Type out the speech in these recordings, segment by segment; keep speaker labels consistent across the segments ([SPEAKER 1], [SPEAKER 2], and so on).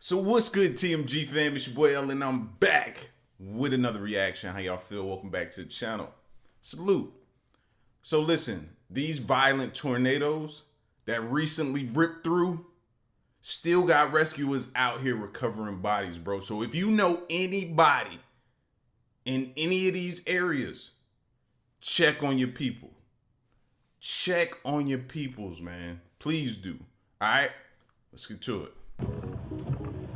[SPEAKER 1] So what's good, TMG fam? It's your boy L and I'm back with another reaction. How y'all feel? Welcome back to the channel. Salute. So listen, these violent tornadoes that recently ripped through still got rescuers out here recovering bodies, bro. So if you know anybody in any of these areas, check on your people. Check on your peoples, man. Please do. All right, let's get to it.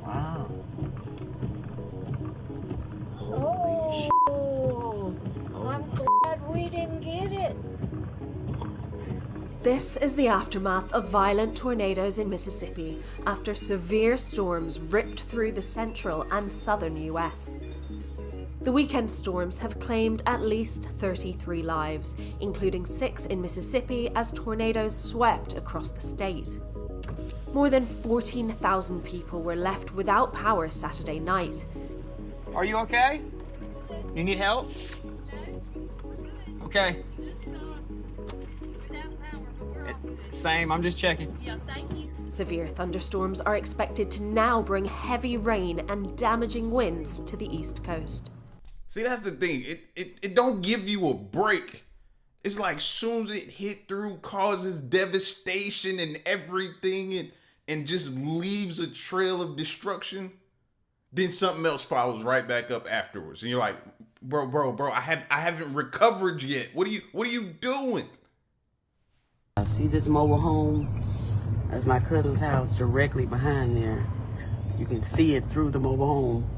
[SPEAKER 2] Wow.
[SPEAKER 3] Oh, I'm glad we didn't get it.
[SPEAKER 4] This is the aftermath of violent tornadoes in Mississippi after severe storms ripped through the central and southern US. The weekend storms have claimed at least 33 lives, including 6 in Mississippi as tornadoes swept across the state. More than 14,000 people were left without power Saturday night.
[SPEAKER 2] Are you okay? You need help? Okay. Same, I'm just checking.
[SPEAKER 5] Yeah, thank you.
[SPEAKER 4] Severe thunderstorms are expected to now bring heavy rain and damaging winds to the East Coast.
[SPEAKER 1] See, that's the thing. It don't give you a break. It's like soon as it hit through, causes devastation and everything and just leaves a trail of destruction. Then something else follows right back up afterwards. And you're like, bro, I haven't recovered yet. What are you doing?
[SPEAKER 6] I see this mobile home. That's my cousin's house directly behind there. You can see it through the mobile home.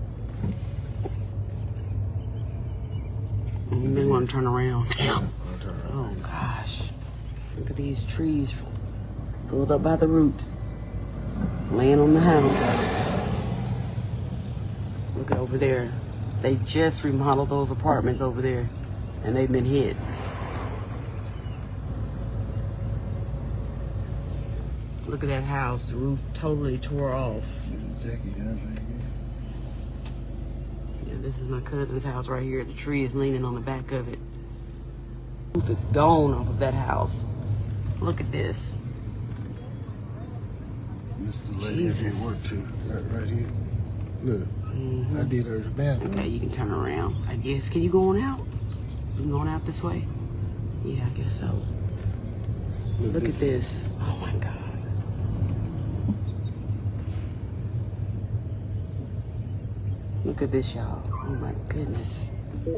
[SPEAKER 6] You may want to turn around. Damn. Oh gosh. Look at these trees pulled up by the root. Laying on the house. Look at over there. They just remodeled those apartments over there and they've been hit. Look at that house. The roof totally tore off. Yeah, this is my cousin's house right here. The tree is leaning on the back of it. The roof is gone off of that house. Look at this.
[SPEAKER 7] This is the lady I did work to, right here. Look, I did her the bathroom.
[SPEAKER 6] Okay, you can turn around, I guess. Can you go on out? You can go on out this way? Yeah, I guess so. Look at this. Oh my God. Look at this, y'all. Oh my goodness.
[SPEAKER 7] I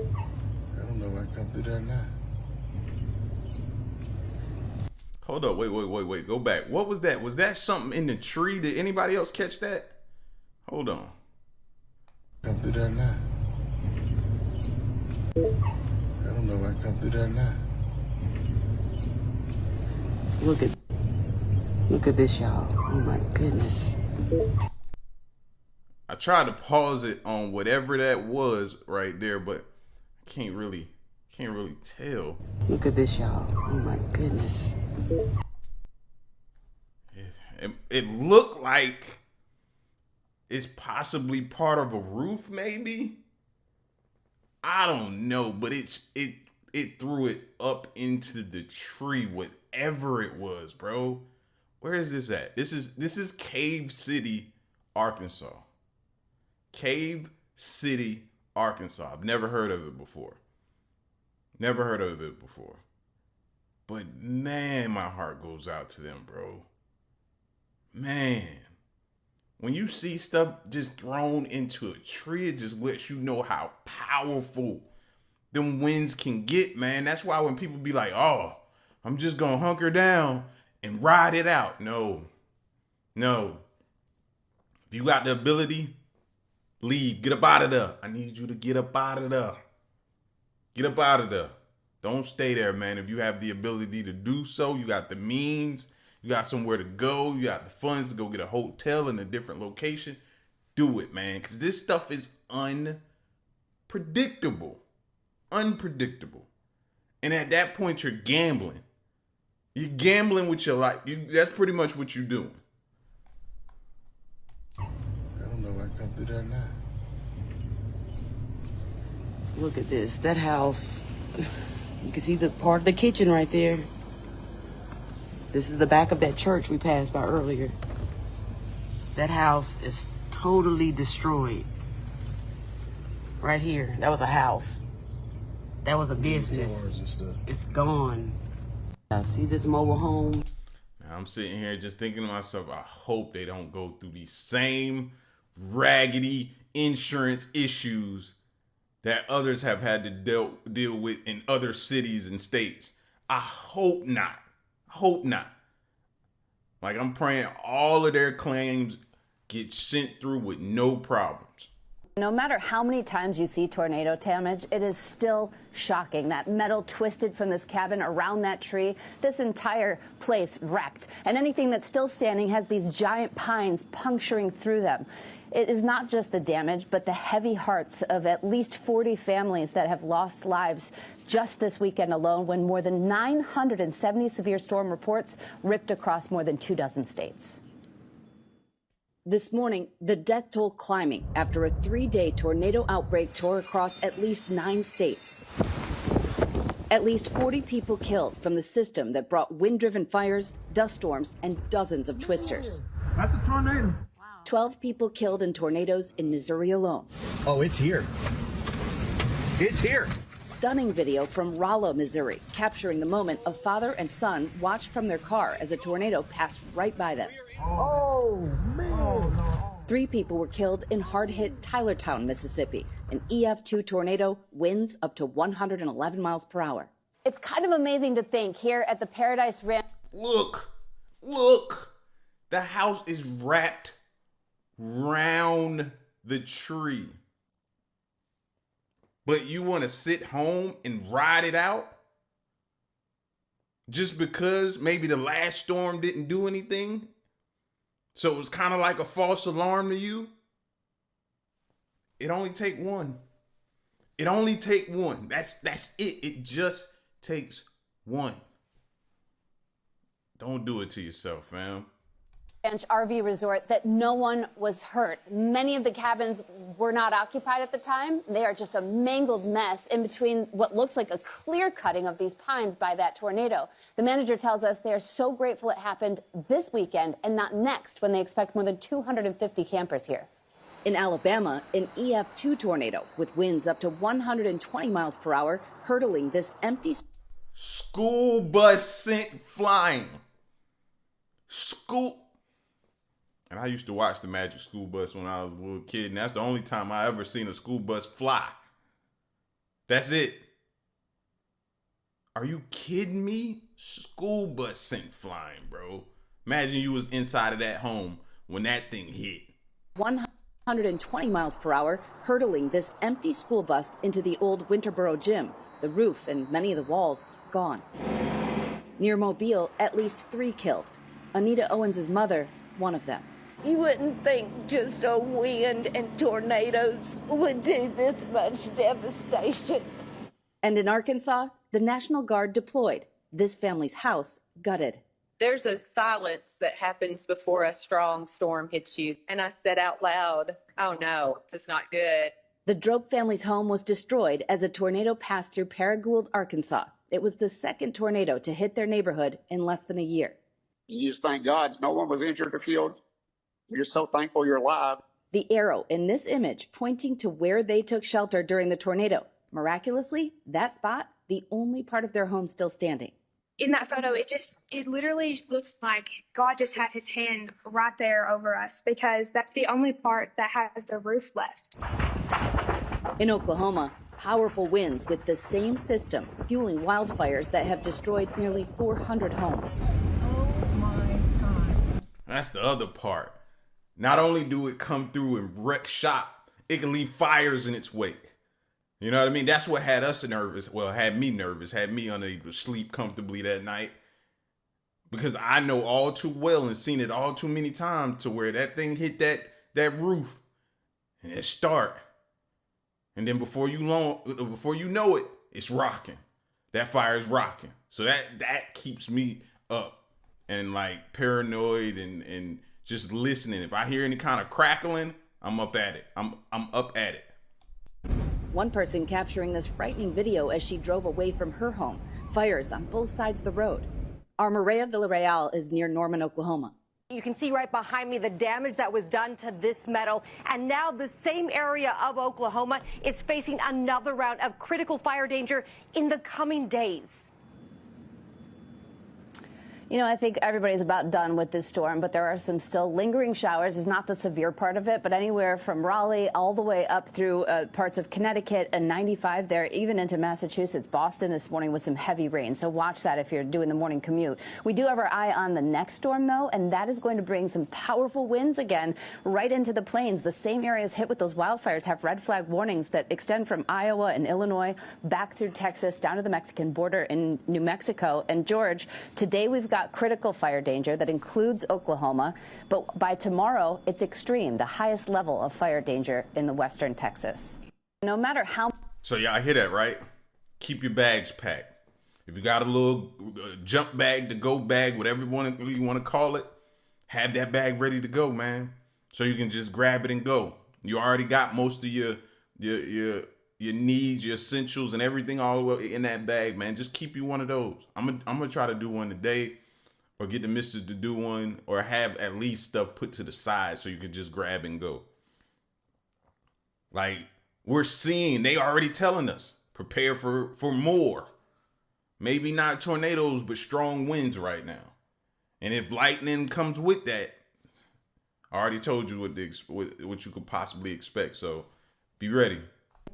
[SPEAKER 7] don't know if I come through there now.
[SPEAKER 1] Hold up, wait, go back. What was that? Was that something in the tree? Did anybody else catch that? Hold on.
[SPEAKER 7] Come through there now. I don't know if I come through there now.
[SPEAKER 6] Look at this, y'all. Oh my goodness.
[SPEAKER 1] I tried to pause it on whatever that was right there, but I can't really tell.
[SPEAKER 6] Look at this, y'all. Oh my goodness.
[SPEAKER 1] It looked like it's possibly part of a roof, maybe. I don't know, but it threw it up into the tree, whatever it was, bro. Where is this at? This is Cave City, Arkansas. Cave City, Arkansas. I've never heard of it before. But man, my heart goes out to them, bro. Man, when you see stuff just thrown into a tree, it just lets you know how powerful them winds can get, man. That's why when people be like, oh, I'm just gonna hunker down and ride it out. No. If you got the ability, leave. Get up out of there. I need you to get up out of there. Get up out of there. Don't stay there, man. If you have the ability to do so, you got the means, you got somewhere to go, you got the funds to go get a hotel in a different location, do it, man. Because this stuff is unpredictable. And at that point, you're gambling. You're gambling with your life. That's pretty much what you're doing.
[SPEAKER 7] I don't know if I come through there now.
[SPEAKER 6] Look at this. That house. You can see the part of the kitchen right there. This is the back of that church we passed by earlier. That house is totally destroyed. Right here, that was a house. That was a business.
[SPEAKER 7] Cars and stuff.
[SPEAKER 6] It's gone. I see this mobile home.
[SPEAKER 1] Now I'm sitting here just thinking to myself, I hope they don't go through these same raggedy insurance issues that others have had to deal with in other cities and states. I hope not. Hope not. Like, I'm praying all of their claims get sent through with no problems.
[SPEAKER 5] No matter how many times you see tornado damage, it is still shocking. That metal twisted from this cabin around that tree, this entire place wrecked. And anything that's still standing has these giant pines puncturing through them. It is not just the damage, but the heavy hearts of at least 40 families that have lost lives just this weekend alone, when more than 970 severe storm reports ripped across more than 24 states. This morning, the death toll climbing after a 3-day tornado outbreak tore across at least 9 states. At least 40 people killed from the system that brought wind-driven fires, dust storms, and dozens of twisters.
[SPEAKER 2] That's a tornado.
[SPEAKER 5] 12 people killed in tornadoes in Missouri alone.
[SPEAKER 2] Oh, it's here. It's here.
[SPEAKER 5] Stunning video from Rolla, Missouri, capturing the moment a father and son watched from their car as a tornado passed right by them.
[SPEAKER 7] Oh, man.
[SPEAKER 5] 3 people were killed in hard-hit Tylertown, Mississippi. An EF2 tornado, winds up to 111 miles per hour. It's kind of amazing to think here at the Paradise Ranch.
[SPEAKER 1] Look. The house is wrapped round the tree. But you want to sit home and ride it out? Just because maybe the last storm didn't do anything? So it was kind of like a false alarm to you? It only take one. It only take one. That's it. It just takes one. Don't do it to yourself, fam.
[SPEAKER 5] RV resort that no one was hurt. Many of the cabins were not occupied at the time. They are just a mangled mess in between what looks like a clear cutting of these pines by that tornado. The manager tells us they are so grateful it happened this weekend and not next, when they expect more than 250 campers here. In Alabama, an EF2 tornado with winds up to 120 miles per hour hurtling this empty
[SPEAKER 1] school bus sent flying. And I used to watch the Magic School Bus when I was a little kid, and that's the only time I ever seen a school bus fly. That's it. Are you kidding me? School bus sent flying, bro. Imagine you was inside of that home when that thing hit.
[SPEAKER 5] 120 miles per hour, hurtling this empty school bus into the old Winterboro gym. The roof and many of the walls gone. Near Mobile, at least 3 killed. Anita Owens' mother, one of them.
[SPEAKER 3] You wouldn't think just a wind and tornadoes would do this much devastation.
[SPEAKER 5] And in Arkansas, the National Guard deployed. This family's house gutted.
[SPEAKER 8] There's a silence that happens before a strong storm hits you. And I said out loud, oh no, this is not good.
[SPEAKER 5] The Drope family's home was destroyed as a tornado passed through Paragould, Arkansas. It was the second tornado to hit their neighborhood in less than a year.
[SPEAKER 9] You just thank God no one was injured or killed. You're so thankful you're alive.
[SPEAKER 5] The arrow in this image pointing to where they took shelter during the tornado. Miraculously, that spot, the only part of their home still standing.
[SPEAKER 10] In that photo, it literally looks like God just had his hand right there over us, because that's the only part that has the roof left.
[SPEAKER 5] In Oklahoma, powerful winds with the same system fueling wildfires that have destroyed nearly 400 homes.
[SPEAKER 3] Oh my God.
[SPEAKER 1] That's the other part. Not only do it come through and wreck shop, it can leave fires in its wake. You know what I mean? That's what had us nervous. Well, had me nervous, had me unable to sleep comfortably that night. Because I know all too well and seen it all too many times to where that thing hit that roof and it start. And then before you know it, it's rocking. That fire is rocking. So that keeps me up and like paranoid and just listening. If I hear any kind of crackling, I'm up at it. I'm up at it.
[SPEAKER 5] One person capturing this frightening video as she drove away from her home. Fires on both sides of the road. Armorea Villarreal is near Norman, Oklahoma.
[SPEAKER 11] You can see right behind me the damage that was done to this metal. And now the same area of Oklahoma is facing another round of critical fire danger in the coming days.
[SPEAKER 5] You know, I think everybody's about done with this storm, but there are some still lingering showers. It's not the severe part of it, but anywhere from Raleigh all the way up through parts of Connecticut and 95 there, even into Massachusetts, Boston this morning with some heavy rain. So watch that if you're doing the morning commute. We do have our eye on the next storm, though, and that is going to bring some powerful winds again right into the plains. The same areas hit with those wildfires have red flag warnings that extend from Iowa and Illinois back through Texas down to the Mexican border in New Mexico. And George, today we've got critical fire danger that includes Oklahoma, but by tomorrow it's extreme, the highest level of fire danger in the western Texas. No matter how.
[SPEAKER 1] So y'all hear that, right? Keep your bags packed. If you got a little jump bag, to go bag, whatever you want to call it, have that bag ready to go, man. So you can just grab it and go. You already got most of your needs, your essentials, and everything all the way in that bag, man. Just keep you one of those. I'm gonna try to do one today, or get the missus to do one, or have at least stuff put to the side so you can just grab and go. Like, we're seeing, they already telling us, prepare for more. Maybe not tornadoes, but strong winds right now. And if lightning comes with that, I already told you what you could possibly expect. So be ready.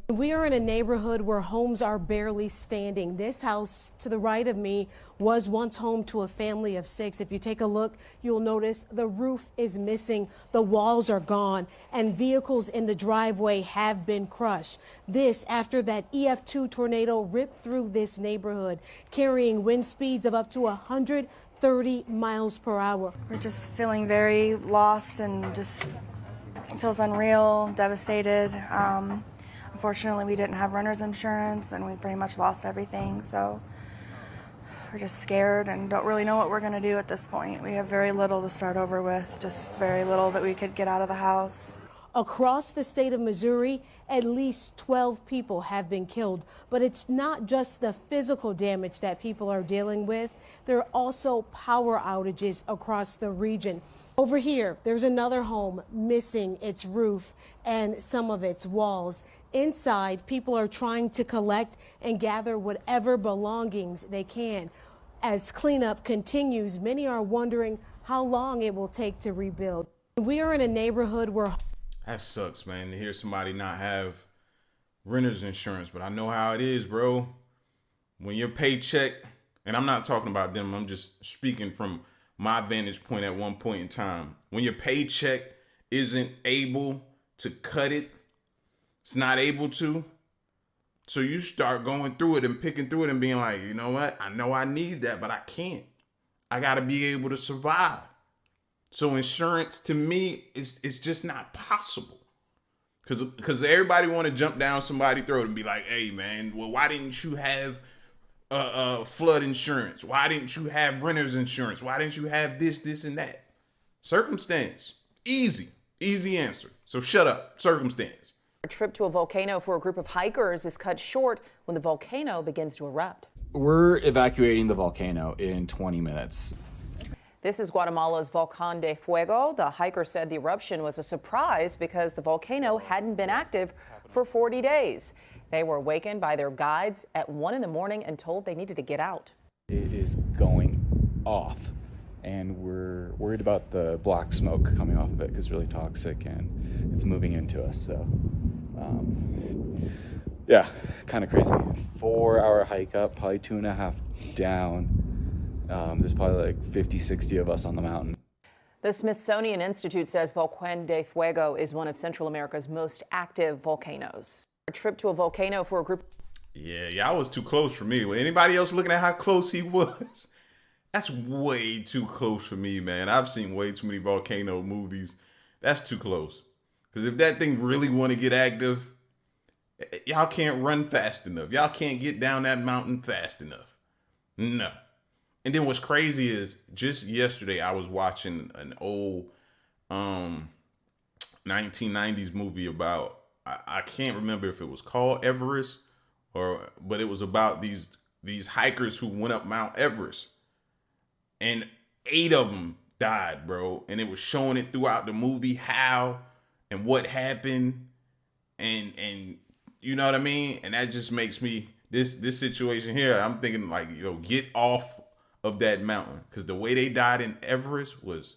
[SPEAKER 12] We are in a neighborhood where homes are barely standing. This house to the right of me was once home to a family of 6. If you take a look, you'll notice the roof is missing, the walls are gone, and vehicles in the driveway have been crushed. This after that EF2 tornado ripped through this neighborhood, carrying wind speeds of up to 130 miles per hour.
[SPEAKER 13] We're just feeling very lost and just feels unreal, devastated. Unfortunately, we didn't have renter's insurance and we pretty much lost everything. So we're just scared and don't really know what we're going to do at this point. We have very little to start over with, just very little that we could get out of the house.
[SPEAKER 12] Across the state of Missouri, at least 12 people have been killed. But it's not just the physical damage that people are dealing with. There are also power outages across the region. Over here, there's another home missing its roof and some of its walls. Inside, people are trying to collect and gather whatever belongings they can. As cleanup continues, many are wondering how long it will take to rebuild. We are in a neighborhood where...
[SPEAKER 1] That sucks, man, to hear somebody not have renter's insurance, but I know how it is, bro. When your paycheck, and I'm not talking about them, I'm just speaking from my vantage point at one point in time. When your paycheck isn't able to cut it, it's not able to. So you start going through it and picking through it and being like, you know what? I know I need that, but I can't. I got to be able to survive. So insurance to me is just not possible. Because everybody want to jump down somebody's throat and be like, hey, man, well, why didn't you have flood insurance? Why didn't you have renter's insurance? Why didn't you have this, and that? Circumstance. Easy answer. So shut up. Circumstance.
[SPEAKER 14] A trip to a volcano for a group of hikers is cut short when the volcano begins to erupt.
[SPEAKER 15] We're evacuating the volcano in 20 minutes.
[SPEAKER 14] This is Guatemala's Volcán de Fuego. The hiker said the eruption was a surprise because the volcano hadn't been active for 40 days. They were awakened by their guides at 1 in the morning and told they needed to get out.
[SPEAKER 15] It is going off, and we're worried about the black smoke coming off of it because it's really toxic and it's moving into us. So, yeah, kind of crazy. 4-hour hike up, probably 2.5 down. There's probably like 50, 60 of us on the mountain.
[SPEAKER 14] The Smithsonian Institute says Volcán de Fuego is one of Central America's most active volcanoes. A trip to a volcano for a group.
[SPEAKER 1] Yeah, y'all was too close for me. Anybody else looking at how close he was? That's way too close for me, man. I've seen way too many volcano movies. That's too close. Because if that thing really want to get active, y'all can't run fast enough. Y'all can't get down that mountain fast enough. No. And then what's crazy is just yesterday I was watching an old 1990s movie about, I can't remember if it was called Everest but it was about these hikers who went up Mount Everest, and 8 of them died, bro. And it was showing it throughout the movie how and what happened. And you know what I mean? And that just makes me, this situation here, I'm thinking like, get off of that mountain. Because the way they died in Everest was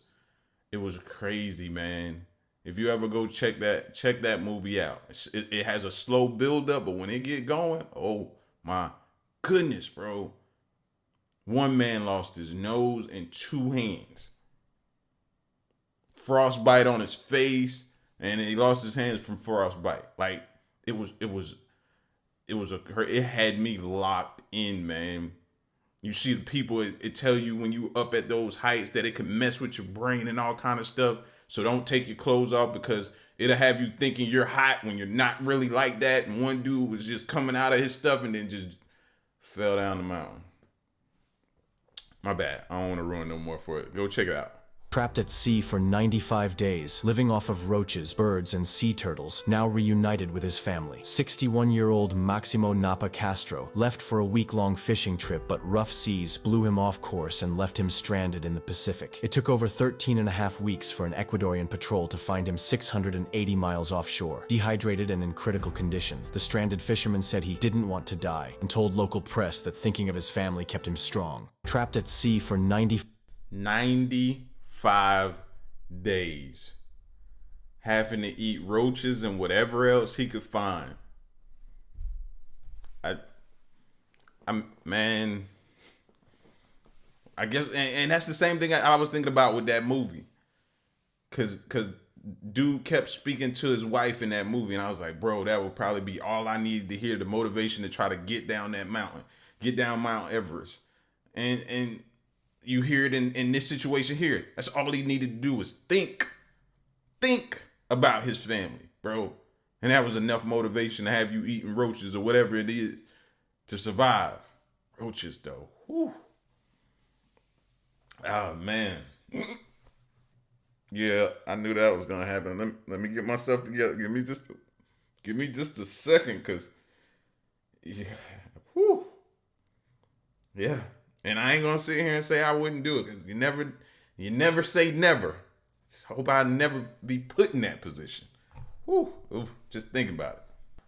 [SPEAKER 1] crazy, man. If you ever go check that movie out. It has a slow build up, but when it get going, oh my goodness, bro. One man lost his nose and 2 hands. Frostbite on his face, and he lost his hands from frostbite. Like it had me locked in, man. You see the people, it tell you when you up at those heights that it can mess with your brain and all kind of stuff. So don't take your clothes off because it'll have you thinking you're hot when you're not really like that. And one dude was just coming out of his stuff and then just fell down the mountain. My bad. I don't want to ruin no more for it. Go check it out.
[SPEAKER 16] Trapped at sea for 95 days, living off of roaches, birds, and sea turtles, now reunited with his family. 61-year-old Maximo Napa Castro left for a week-long fishing trip, but rough seas blew him off course and left him stranded in the Pacific. It took over 13.5 weeks for an Ecuadorian patrol to find him 680 miles offshore, dehydrated and in critical condition. The stranded fisherman said he didn't want to die and told local press that thinking of his family kept him strong. Trapped at sea for 95
[SPEAKER 1] days, having to eat roaches and whatever else he could find. Man, I guess, and that's the same thing I was thinking about with that movie, cause dude kept speaking to his wife in that movie, and I was like, bro, that would probably be all I needed to hear, the motivation to try to get down that mountain, get down Mount Everest, and you hear it in this situation here. That's all he needed to do was think about his family, bro. And that was enough motivation to have you eating roaches or whatever it is to survive. Roaches, though. Whew. Oh, man. Yeah, I knew that was going to happen. Let me get myself together. Give me just a second, because, yeah. Whew. Yeah. And I ain't gonna sit here and say I wouldn't do it, because you never say never. Just hope I never be put in that position. Whew. Ooh, just think about it.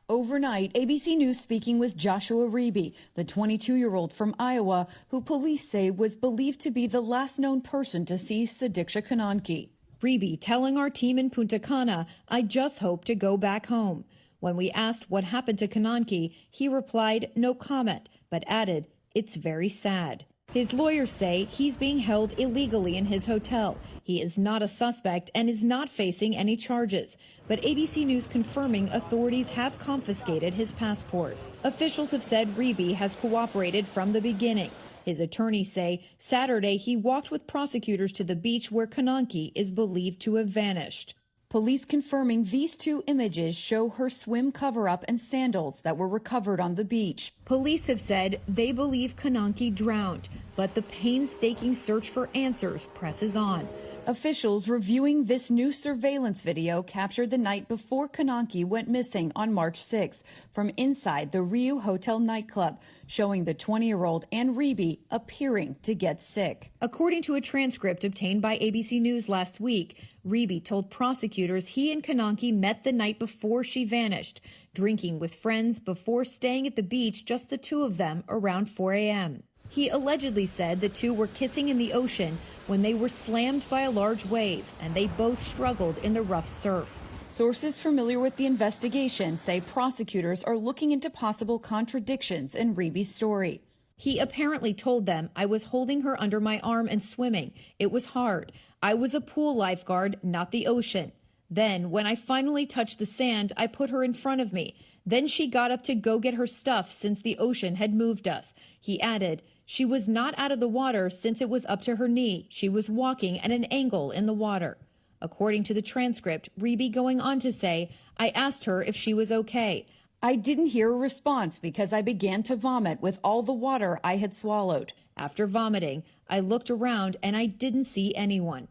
[SPEAKER 17] Overnight, ABC News speaking with Joshua Reeby, the 22-year-old from Iowa, who police say was believed to be the last known person to see Sadiksha Kananki. Reeby telling our team in Punta Cana, "I just hope to go back home." When we asked what happened to Kananki, he replied, "No comment," but added, "It's very sad." His lawyers say he's being held illegally in his hotel. He is not a suspect and is not facing any charges. But ABC News confirming authorities have confiscated his passport. Officials have said Reeby has cooperated from the beginning. His attorneys say Saturday he walked with prosecutors to the beach where Kananki is believed to have vanished. Police confirming these 2 images show her swim cover-up and sandals that were recovered on the beach. Police have said they believe Kananki drowned, but the painstaking search for answers presses on. Officials reviewing this new surveillance video captured the night before Kananki went missing on March 6th from inside the Rio Hotel nightclub, showing the 20-year-old and Reeby appearing to get sick. According to a transcript obtained by ABC News last week, Reeby told prosecutors he and Kananki met the night before she vanished, drinking with friends before staying at the beach, just the 2 of them, around 4 a.m. He allegedly said the 2 were kissing in the ocean when they were slammed by a large wave, and they both struggled in the rough surf. Sources familiar with the investigation say prosecutors are looking into possible contradictions in Reeby's story. He apparently told them, "I was holding her under my arm and swimming. It was hard. I was a pool lifeguard, not the ocean. Then, when I finally touched the sand, I put her in front of me. Then she got up to go get her stuff since the ocean had moved us." He added, "She was not out of the water since it was up to her knee. She was walking at an angle in the water." According to the transcript, Reeby going on to say, "I asked her if she was okay. I didn't hear a response because I began to vomit with all the water I had swallowed. After vomiting, I looked around and I didn't see anyone."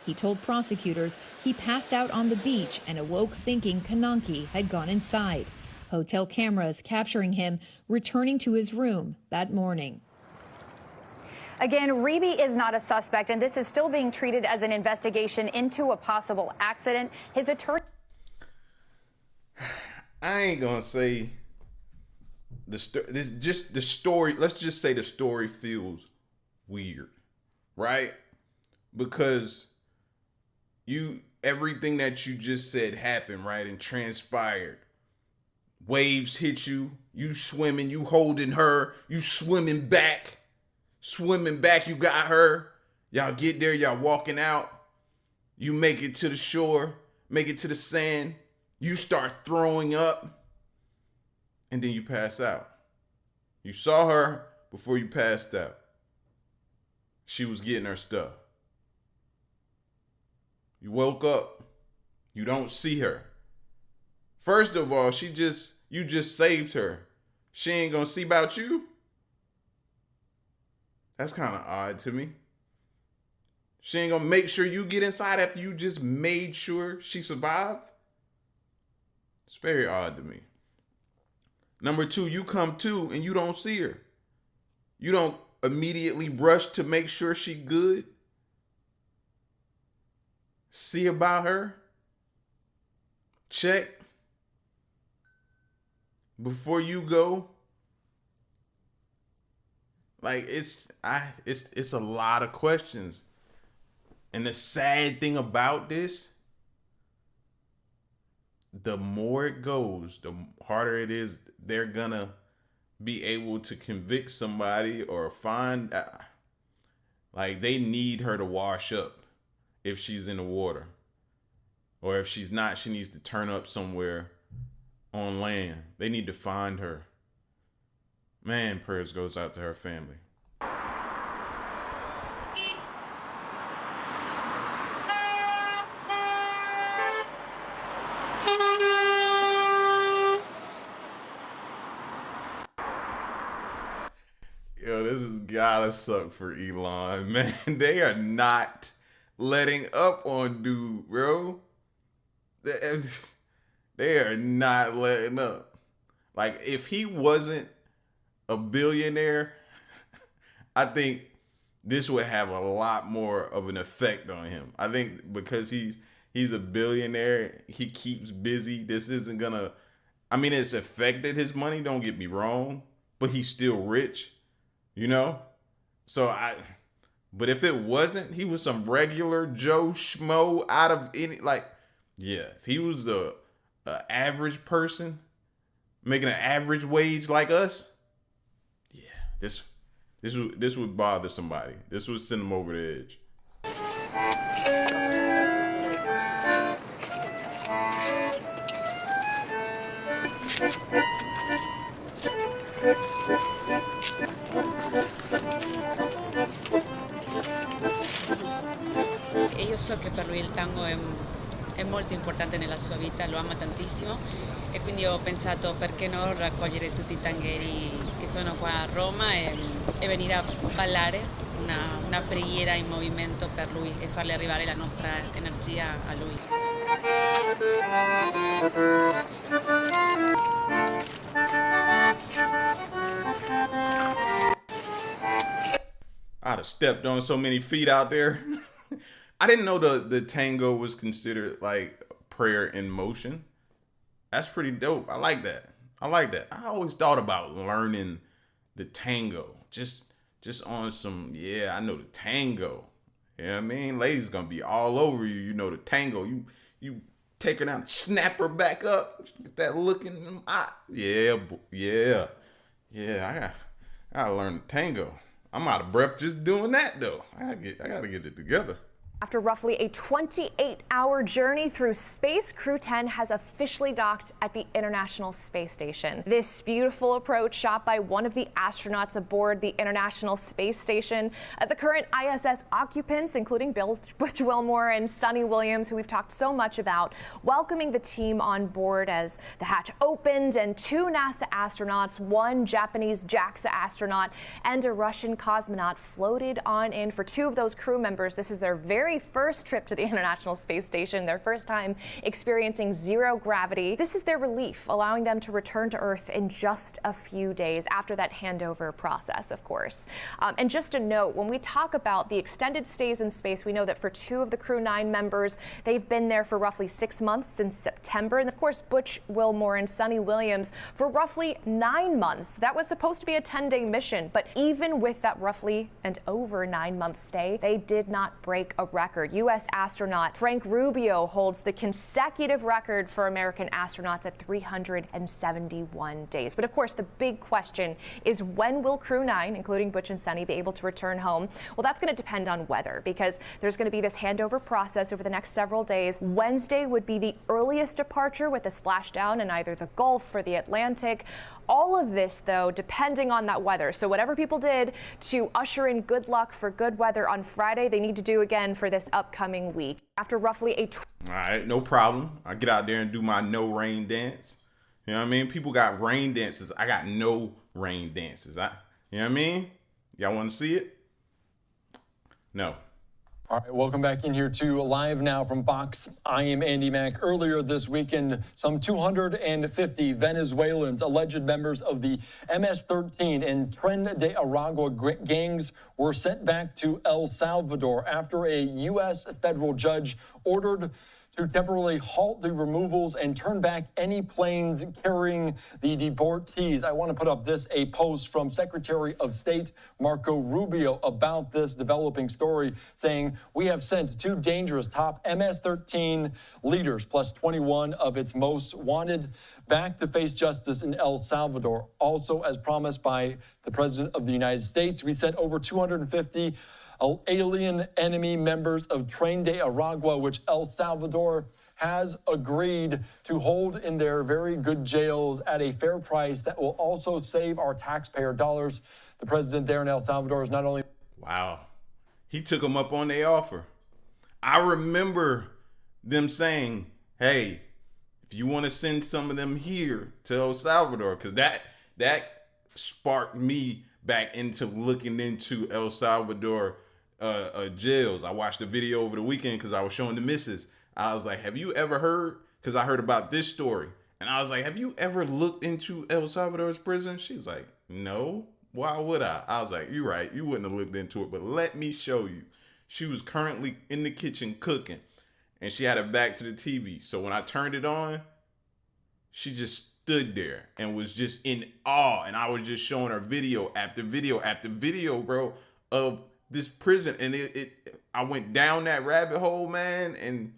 [SPEAKER 17] He told prosecutors he passed out on the beach and awoke thinking Kananki had gone inside. Hotel cameras capturing him returning to his room that morning.
[SPEAKER 18] Again, Reeby is not a suspect, and this is still being treated as an investigation into a possible accident. His attorney...
[SPEAKER 1] I ain't gonna say the story. Let's just say the story feels weird, right? Because everything that you just said happened, right, and transpired. Waves hit you, you swimming, you holding her, you swimming back, you got her. Y'all get there, y'all walking out. You make it to the shore, make it to the sand. You start throwing up, and then you pass out. You saw her before you passed out. She was getting her stuff. You woke up. You don't see her. First of all, you just saved her. She ain't gonna see about you? That's kind of odd to me. She ain't gonna make sure you get inside after you just made sure she survived? It's very odd to me. Number two, you come to and you don't see her. You don't immediately rush to make sure she good. See about her. Check. Before you go. Like it's a lot of questions. And the sad thing about this, the more it goes, the harder it is they're gonna be able to convict somebody or find, like they need her to wash up if she's in the water. Or if she's not, she needs to turn up somewhere on land. They need to find her. Man, prayers goes out to her family. Yo, this has gotta suck for Elon, man. They are not letting up on dude, bro. They are not letting up. Like, if he wasn't a billionaire, I think this would have a lot more of an effect on him. I think because he's a billionaire, he keeps busy. This isn't gonna, I mean, it's affected his money, don't get me wrong, but he's still rich, you know? But if it wasn't, he was some regular Joe Schmo out of any, like, yeah, if he was a average person making an average wage like us, yeah, this would bother somebody. This would send them over the edge.
[SPEAKER 19] E io so che per lui il tango è molto importante nella sua vita, lo ama tantissimo e quindi ho pensato perché no raccogliere tutti i tangheri che sono qua a Roma e venire a ballare una preghiera in movimento per lui e farle arrivare la nostra energia a lui.
[SPEAKER 1] I'd have stepped on so many feet out there. I didn't know the tango was considered like prayer in motion. That's pretty dope. I like that. I always thought about learning the tango. Just on some, yeah, I know the tango. You know what I mean? Ladies gonna be all over you. You know the tango. You take her down, snap her back up. Get that look in them eye. Yeah. I gotta learn the tango. I'm out of breath just doing that though. I gotta get it together.
[SPEAKER 20] After roughly a 28-hour journey through space, Crew 10 has officially docked at the International Space Station. This beautiful approach shot by one of the astronauts aboard the International Space Station. The current ISS occupants, including Butch Wilmore and Sunny Williams, who we've talked so much about, welcoming the team on board as the hatch opened and 2 NASA astronauts, 1 Japanese JAXA astronaut, and a Russian cosmonaut floated on in. For 2 of those crew members, this is their very very first trip to the International Space Station, their first time experiencing zero gravity. This is their relief, allowing them to return to Earth in just a few days after that handover process, of course. And just a note, when we talk about the extended stays in space, we know that for 2 of the Crew 9 members, they've been there for roughly 6 months since September. And of course, Butch Wilmore and Sonny Williams for roughly 9 months. That was supposed to be a 10-day mission, but even with that roughly and over 9-month stay, they did not break a record. U.S. astronaut Frank Rubio holds the consecutive record for American astronauts at 371 days. But of course, the big question is, when will Crew 9, including Butch and Sonny, be able to return home? Well, that's going to depend on weather, because there's going to be this handover process over the next several days. Wednesday would be the earliest departure, with a splashdown in either the Gulf or the Atlantic. All of this, though, depending on that weather. So whatever people did to usher in good luck for good weather on Friday, they need to do again for this upcoming week. After roughly a...
[SPEAKER 1] All right, no problem. I get out there and do my no rain dance. You know what I mean? People got rain dances. I got no rain dances. You know what I mean? Y'all want to see it? No.
[SPEAKER 21] All right, welcome back in here to Live Now from Fox. I am Andy Mack. Earlier this weekend, some 250 Venezuelans, alleged members of the MS-13 and Tren de Aragua gangs, were sent back to El Salvador after a U.S. federal judge ordered to temporarily halt the removals and turn back any planes carrying the deportees. I want to put up a post from Secretary of State Marco Rubio about this developing story, saying, "We have sent 2 dangerous top MS-13 leaders plus 21 of its most wanted back to face justice in El Salvador." Also, as promised by the President of the United States, we sent over 250 alien enemy members of Tren de Aragua, which El Salvador has agreed to hold in their very good jails at a fair price that will also save our taxpayer dollars. The president there in El Salvador is not only...
[SPEAKER 1] Wow. He took them up on their offer. I remember them saying, hey, if you want to send some of them here to El Salvador, because that sparked me back into looking into El Salvador jails. I watched a video over the weekend because I was showing the missus. I was like, have you ever heard? Because I heard about this story. And I was like, have you ever looked into El Salvador's prison? She's like, no. Why would I? I was like, you're right. You wouldn't have looked into it, but let me show you. She was currently in the kitchen cooking, and she had her back to the TV. So when I turned it on, she just stood there and was just in awe. And I was just showing her video after video after video, bro, of this prison. And I went down that rabbit hole, man, and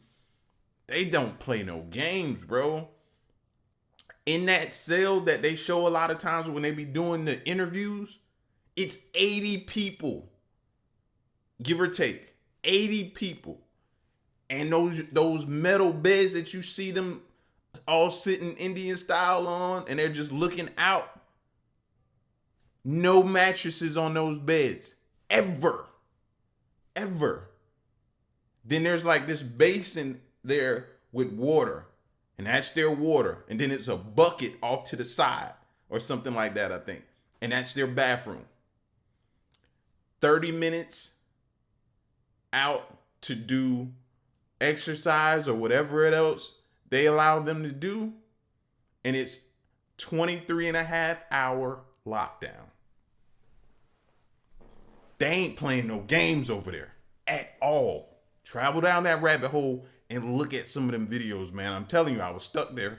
[SPEAKER 1] they don't play no games, bro. In that cell that they show a lot of times when they be doing the interviews, it's 80 people, give or take, 80 people. And those metal beds that you see them all sitting Indian style on, and they're just looking out. No mattresses on those beds, ever. Then there's like this basin there with water, and that's their water. And then it's a bucket off to the side or something like that, I think. And that's their bathroom. 30 minutes out to do exercise or whatever else they allow them to do, and it's 23.5-hour lockdown. They ain't playing no games over there at all. Travel down that rabbit hole and look at some of them videos, man. I'm telling you, I was stuck there.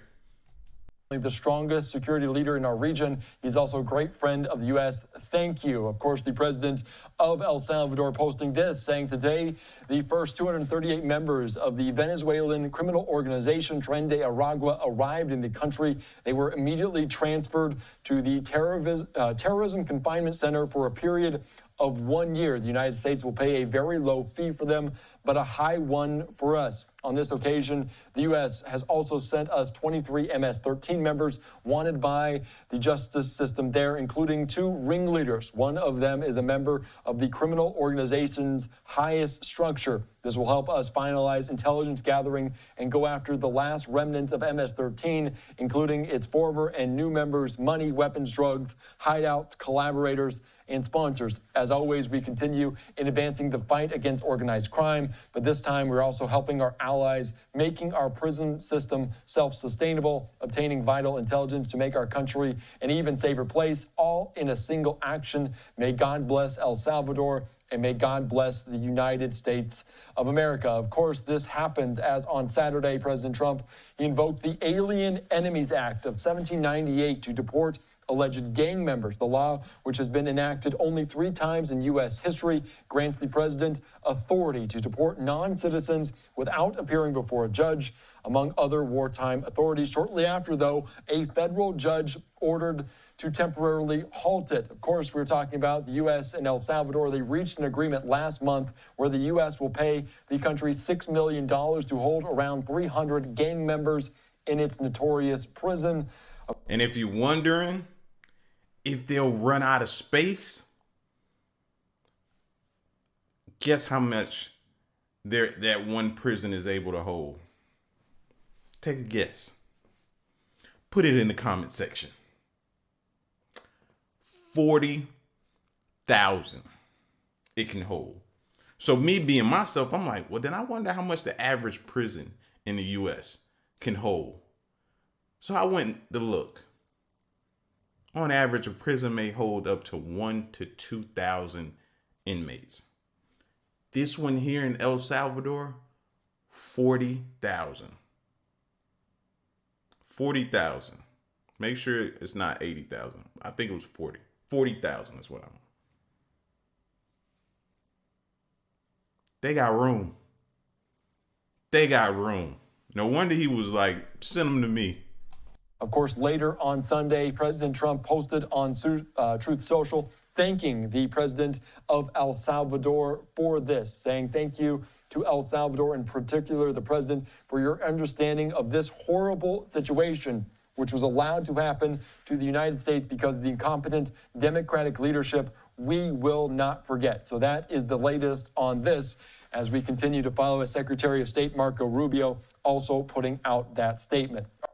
[SPEAKER 21] The strongest security leader in our region. He's also a great friend of the U.S. Thank you. Of course, the president of El Salvador posting this, saying today the first 238 members of the Venezuelan criminal organization Tren de Aragua arrived in the country. They were immediately transferred to the terrorism confinement center for a period of 1 year. The United States will pay a very low fee for them, but a high one for us. On this occasion, the U.S. has also sent us 23 MS-13 members wanted by the justice system there, including 2 ringleaders. One of them is a member of the criminal organization's highest structure. This will help us finalize intelligence gathering and go after the last remnants of MS-13, including its former and new members, money, weapons, drugs, hideouts, collaborators, and sponsors. As always, we continue in advancing the fight against organized crime Sudan, but this time we're also helping our allies, making our prison system self-sustainable, obtaining vital intelligence to make our country an even safer place, all in a single action. May God bless El Salvador, and may God bless the United States of America. Of course, this happens as on Saturday, President Trump, he invoked the Alien Enemies Act of 1798 to deport alleged gang members. The law, which has been enacted only 3 times in U.S. history, grants the president authority to deport non-citizens without appearing before a judge, among other wartime authorities. Shortly after, though, a federal judge ordered to temporarily halt it. Of course, we're talking about the U.S. and El Salvador. They reached an agreement last month where the U.S. will pay the country $6 million to hold around 300 gang members in its notorious prison.
[SPEAKER 1] And if you're wondering if they'll run out of space, guess how much that one prison is able to hold? Take a guess. Put it in the comment section. 40,000 it can hold. So me being myself, I'm like, well, then I wonder how much the average prison in the U.S. can hold. So I went to look. On average, a prison may hold up to 1,000 to 2,000 inmates. This one here in El Salvador, 40,000. 40,000. Make sure it's not 80,000. I think it was 40. 40,000 is what I'm. They got room. They got room. No wonder he was like, send them to me.
[SPEAKER 21] Of course, later on Sunday, President Trump posted on Truth Social thanking the president of El Salvador for this, saying thank you to El Salvador, in particular, the president, for your understanding of this horrible situation, which was allowed to happen to the United States because of the incompetent Democratic leadership. We will not forget. So that is the latest on this as we continue to follow as Secretary of State Marco Rubio also putting out that statement.